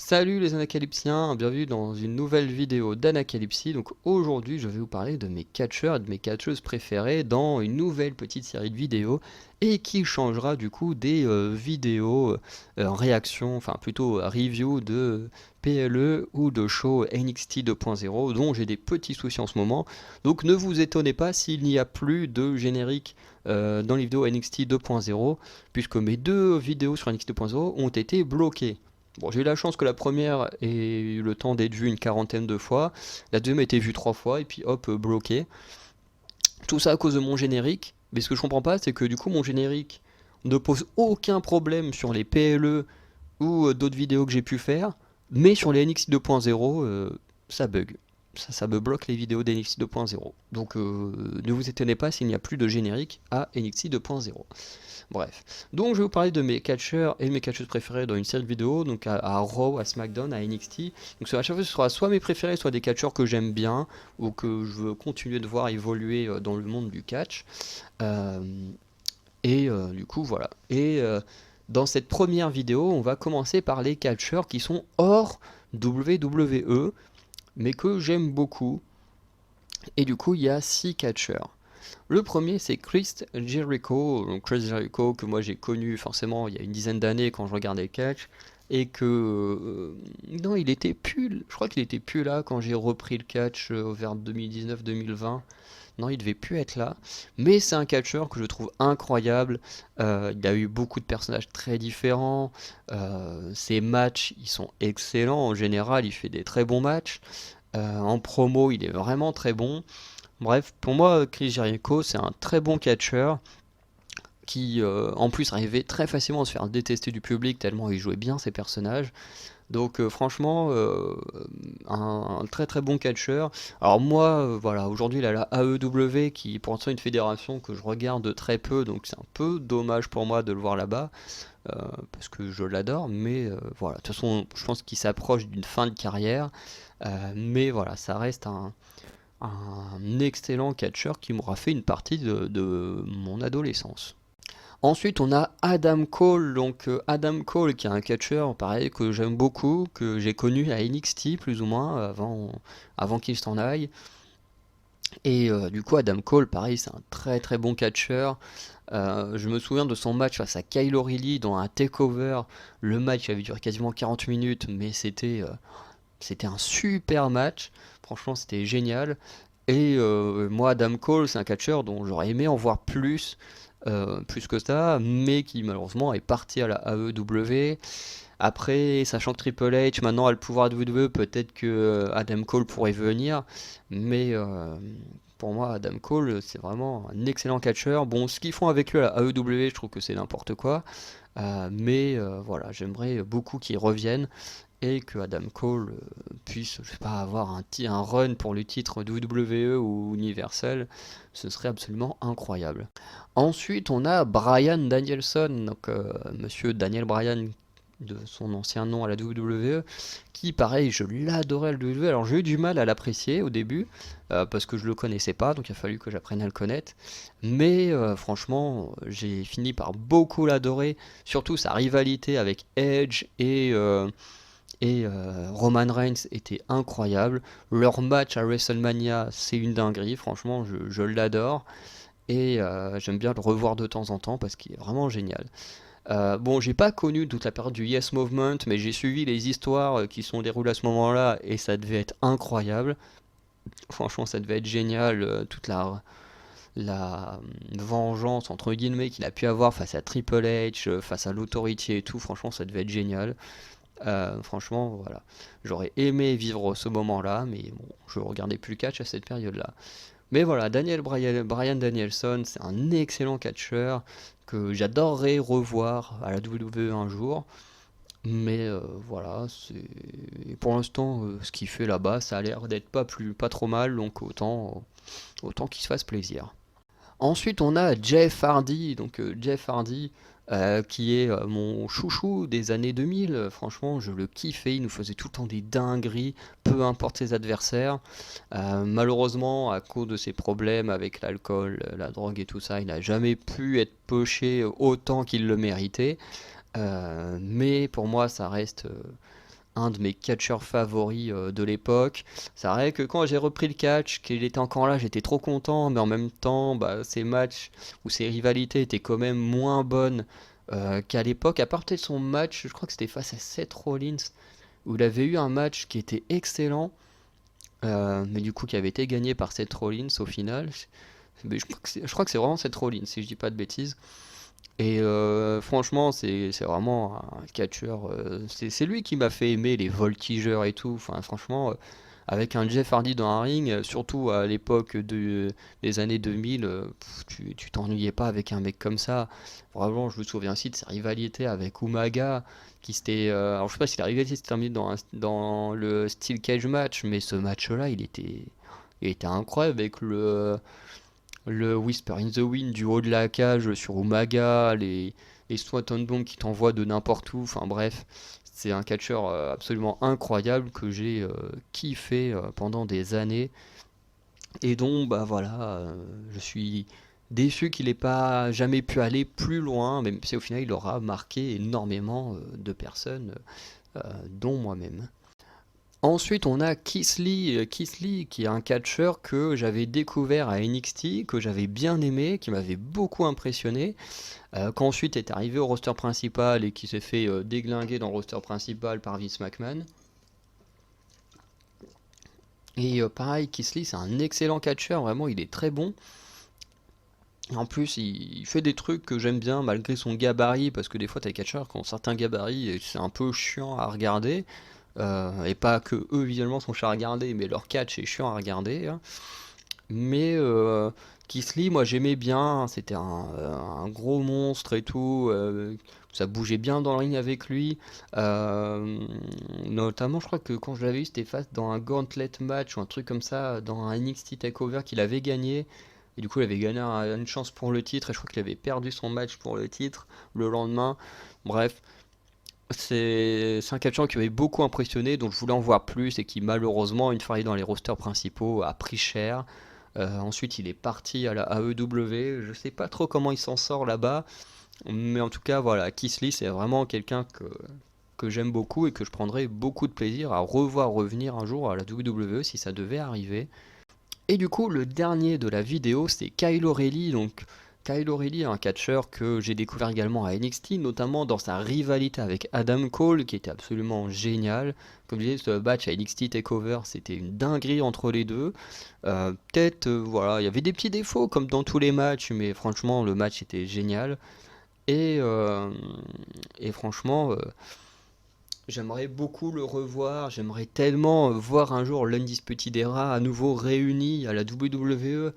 Salut les anacalypsiens, bienvenue dans une nouvelle vidéo d'Anacalypsie. Donc aujourd'hui je vais vous parler de mes catcheurs et de mes catcheuses préférées dans une nouvelle petite série de vidéos et qui changera du coup des vidéos réaction, enfin plutôt review de PLE ou de show NXT 2.0 dont j'ai des petits soucis en ce moment. Donc ne vous étonnez pas s'il n'y a plus de générique dans les vidéos NXT 2.0 puisque mes deux vidéos sur NXT 2.0 ont été bloquées. Bon, j'ai eu la chance que la première ait eu le temps d'être vue une quarantaine de fois, la deuxième a été vue 3 fois, et puis hop, bloqué. Tout ça à cause de mon générique, mais ce que je comprends pas, c'est que du coup mon générique ne pose aucun problème sur les PLE ou d'autres vidéos que j'ai pu faire, mais sur les NXT 2.0, ça bug. Ça me bloque les vidéos d'NXT 2.0. Donc ne vous étonnez pas s'il n'y a plus de générique à NXT 2.0. Bref. Donc je vais vous parler de mes catcheurs et de mes catcheuses préférées dans une série de vidéos, donc à Raw, à SmackDown, à NXT. Donc à chaque fois ce sera soit mes préférés, soit des catcheurs que j'aime bien, ou que je veux continuer de voir évoluer dans le monde du catch. Euh, du coup voilà. Dans cette première vidéo, on va commencer par les catcheurs qui sont hors WWE, mais que j'aime beaucoup. Et du coup il y a 6 catcheurs. Le premier, c'est Chris Jericho. Donc Chris Jericho, que moi j'ai connu forcément il y a une dizaine d'années quand je regardais le catch. Et que. Non, il était plus. Je crois qu'il était plus là quand j'ai repris le catch vers 2019-2020. Non, il devait plus être là. Mais c'est un catcheur que je trouve incroyable. Il a eu beaucoup de personnages très différents. Ses matchs, ils sont excellents. En général, il fait des très bons matchs. En promo, il est vraiment très bon. Bref, pour moi, Chris Jericho, c'est un très bon catcheur qui, en plus, arrivait très facilement à se faire détester du public tellement il jouait bien ses personnages. Donc, franchement, un très très bon catcheur. Alors moi, voilà, aujourd'hui, il a la AEW qui, pour l'instant, est une fédération que je regarde très peu, donc c'est un peu dommage pour moi de le voir là-bas, parce que je l'adore. Mais voilà, de toute façon, je pense qu'il s'approche d'une fin de carrière. Mais voilà, ça reste un excellent catcheur qui m'aura fait une partie de mon adolescence. Ensuite, on a Adam Cole. Donc, Adam Cole, qui est un catcheur, pareil, que j'aime beaucoup, que j'ai connu à NXT, plus ou moins, avant qu'il s'en aille. Et du coup, Adam Cole, pareil, c'est un très très bon catcheur. Je me souviens de son match face à Kyle O'Reilly dans un takeover. Le match avait duré quasiment 40 minutes, mais c'était un super match. Franchement, c'était génial. Et moi, Adam Cole, c'est un catcheur dont j'aurais aimé en voir plus que ça, mais qui malheureusement est parti à la AEW. Après, sachant que Triple H maintenant a le pouvoir de WWE, peut-être que Adam Cole pourrait venir, mais pour moi, Adam Cole, c'est vraiment un excellent catcheur. Bon, ce qu'ils font avec lui à la AEW, je trouve que c'est n'importe quoi, mais voilà, j'aimerais beaucoup qu'il revienne et que Adam Cole puisse, je sais pas, avoir un run pour le titre WWE ou Universal, ce serait absolument incroyable. Ensuite, on a Bryan Danielson, donc monsieur Daniel Bryan de son ancien nom à la WWE, qui pareil, je l'adorais à la WWE. Alors j'ai eu du mal à l'apprécier au début, parce que je le connaissais pas, donc il a fallu que j'apprenne à le connaître. Mais franchement, j'ai fini par beaucoup l'adorer, surtout sa rivalité avec Edge et Roman Reigns était incroyable. Leur match à WrestleMania, c'est une dinguerie. Franchement, je l'adore. Et j'aime bien le revoir de temps en temps parce qu'il est vraiment génial. Bon, j'ai pas connu toute la période du Yes Movement, mais j'ai suivi les histoires qui sont déroulées à ce moment-là et ça devait être incroyable. Franchement, ça devait être génial. Toute la vengeance, entre guillemets, qu'il a pu avoir face à Triple H, face à l'Authority et tout. Franchement, ça devait être génial. Franchement, voilà. J'aurais aimé vivre ce moment-là, mais bon, je regardais plus le catch à cette période-là. Mais voilà, Bryan Danielson, c'est un excellent catcheur que j'adorerais revoir à la WWE un jour. Mais voilà, pour l'instant, ce qu'il fait là-bas, ça a l'air d'être pas trop mal, donc autant qu'il se fasse plaisir. Ensuite, on a Jeff Hardy, donc Jeff Hardy, qui est mon chouchou des années 2000. Franchement, je le kiffais, il nous faisait tout le temps des dingueries, peu importe ses adversaires. Malheureusement, à cause de ses problèmes avec l'alcool, la drogue et tout ça, il n'a jamais pu être poché autant qu'il le méritait. Mais pour moi, ça reste un de mes catcheurs favoris de l'époque. C'est vrai que quand j'ai repris le catch, qu'il était encore là, j'étais trop content, mais en même temps, bah, ces matchs ou ces rivalités étaient quand même moins bonnes qu'à l'époque. À part peut-être son match, je crois que c'était face à Seth Rollins, où il avait eu un match qui était excellent, mais du coup qui avait été gagné par Seth Rollins au final. Mais je crois que c'est vraiment Seth Rollins, si je dis pas de bêtises. Et franchement, c'est vraiment un catcheur. C'est lui qui m'a fait aimer les voltigeurs et tout. Enfin, franchement, avec un Jeff Hardy dans un ring, surtout à l'époque des années 2000, tu t'ennuyais pas avec un mec comme ça. Vraiment, je me souviens aussi de sa rivalité avec Umaga, qui s'était. Alors, je sais pas si la rivalité s'est terminée dans le Steel Cage match, mais ce match-là, il était incroyable avec le Whisper in the Wind du haut de la cage sur Umaga, les Swanton Bomb qui t'envoient de n'importe où, enfin bref, c'est un catcheur absolument incroyable que j'ai kiffé pendant des années et dont bah voilà, je suis déçu qu'il n'ait pas jamais pu aller plus loin, même si au final il aura marqué énormément de personnes, dont moi-même. Ensuite, on a Keith Lee, qui est un catcheur que j'avais découvert à NXT, que j'avais bien aimé, qui m'avait beaucoup impressionné, qu'ensuite est arrivé au roster principal et qui s'est fait déglinguer dans le roster principal par Vince McMahon. Et pareil, Keith Lee, c'est un excellent catcheur, vraiment, il est très bon. Et en plus, il fait des trucs que j'aime bien malgré son gabarit, parce que des fois, t'as des catcheurs qui ont certains gabarits et c'est un peu chiant à regarder. Et pas que eux visuellement sont chiants à regarder, mais leur catch est chiant à regarder, hein. Mais Keith Lee, moi j'aimais bien, c'était un gros monstre et tout, ça bougeait bien dans le ring avec lui. Euh, Notamment, je crois que quand je l'avais eu, c'était face dans un gauntlet match ou un truc comme ça, dans un NXT TakeOver qu'il avait gagné. Et du coup, il avait gagné une chance pour le titre, et je crois qu'il avait perdu son match pour le titre le lendemain. Bref, c'est un catcheur qui m'avait beaucoup impressionné, donc je voulais en voir plus et qui malheureusement, une fois arrivé dans les rosters principaux, a pris cher. Ensuite, il est parti à la AEW. Je sais pas trop comment il s'en sort là-bas, mais en tout cas, voilà, Keith Lee, c'est vraiment quelqu'un que j'aime beaucoup et que je prendrais beaucoup de plaisir à revoir revenir un jour à la WWE si ça devait arriver. Et du coup, le dernier de la vidéo, c'est Kyle O'Reilly. Donc, Kyle O'Reilly est un catcheur que j'ai découvert également à NXT, notamment dans sa rivalité avec Adam Cole, qui était absolument génial. Comme je disais, ce match à NXT TakeOver, c'était une dinguerie entre les deux. Peut-être, voilà, il y avait des petits défauts, comme dans tous les matchs, mais franchement, le match était génial. Et, euh, et franchement, j'aimerais beaucoup le revoir, j'aimerais tellement voir un jour l'Undisputed Era à nouveau réuni à la WWE.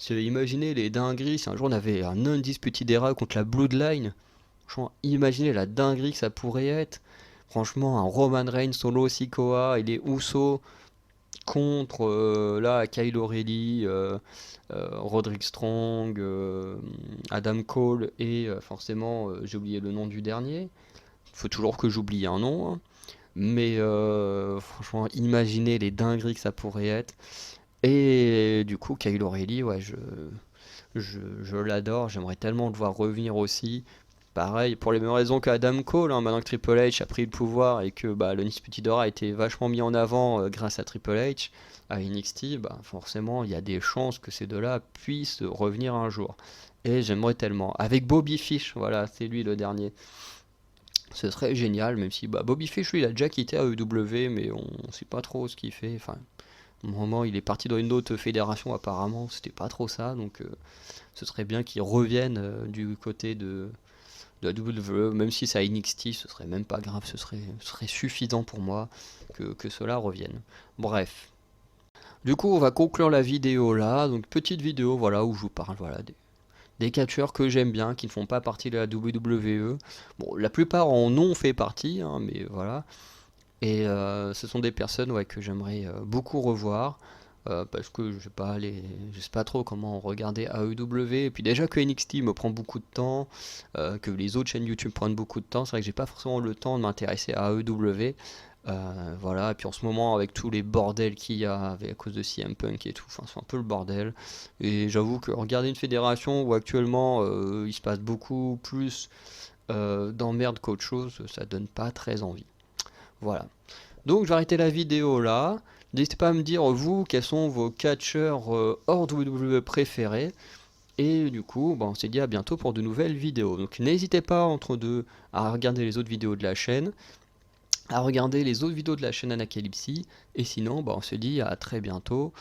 Imaginez les dingueries si un jour on avait un Undisputed Era contre la Bloodline. Franchement, imaginez la dinguerie que ça pourrait être. Franchement, un Roman Reigns, Solo Sikoa et les Usos contre là Kyle O'Reilly, Roderick Strong, Adam Cole et forcément j'ai oublié le nom du dernier. Faut toujours que j'oublie un nom, hein. Mais franchement, imaginez les dingueries que ça pourrait être. Et du coup, Kyle O'Reilly, ouais, je l'adore. J'aimerais tellement le voir revenir aussi. Pareil, pour les mêmes raisons qu'Adam Cole, hein, maintenant que Triple H a pris le pouvoir et que bah, le Undisputed Era a été vachement mis en avant grâce à Triple H, à NXT, bah, forcément, il y a des chances que ces deux-là puissent revenir un jour. Et j'aimerais tellement. Avec Bobby Fish, voilà, c'est lui le dernier. Ce serait génial, même si bah, Bobby Fish, lui, il a déjà quitté AEW, mais on ne sait pas trop ce qu'il fait. Enfin, au moment, il est parti dans une autre fédération, apparemment, c'était pas trop ça, donc ce serait bien qu'il revienne du côté de la WWE, même si c'est à NXT, ce serait même pas grave, ce serait suffisant pour moi que cela revienne. Bref. Du coup, on va conclure la vidéo là, donc petite vidéo, voilà, où je vous parle, voilà, des catcheurs que j'aime bien, qui ne font pas partie de la WWE. Bon, la plupart en ont fait partie, hein, mais voilà. Et ce sont des personnes ouais, que j'aimerais beaucoup revoir. Parce que je sais pas trop comment regarder AEW. Et puis déjà que NXT me prend beaucoup de temps, que les autres chaînes YouTube prennent beaucoup de temps, c'est vrai que j'ai pas forcément le temps de m'intéresser à AEW. Voilà, et puis en ce moment, avec tous les bordels qu'il y a à cause de CM Punk et tout, enfin, c'est un peu le bordel. Et j'avoue que regarder une fédération où actuellement il se passe beaucoup plus d'emmerdes qu'autre chose, ça donne pas très envie. Voilà. Donc je vais arrêter la vidéo là. N'hésitez pas à me dire vous quels sont vos catcheurs hors WWE préférés. Et du coup, on s'est dit à bientôt pour de nouvelles vidéos. Donc n'hésitez pas entre deux à regarder les autres vidéos de la chaîne, à regarder les autres vidéos de la chaîne Anacalypsy. Et sinon, on se dit à très bientôt.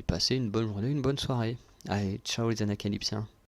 Passez une bonne journée, une bonne soirée. Allez, ciao les Anacalypsiens.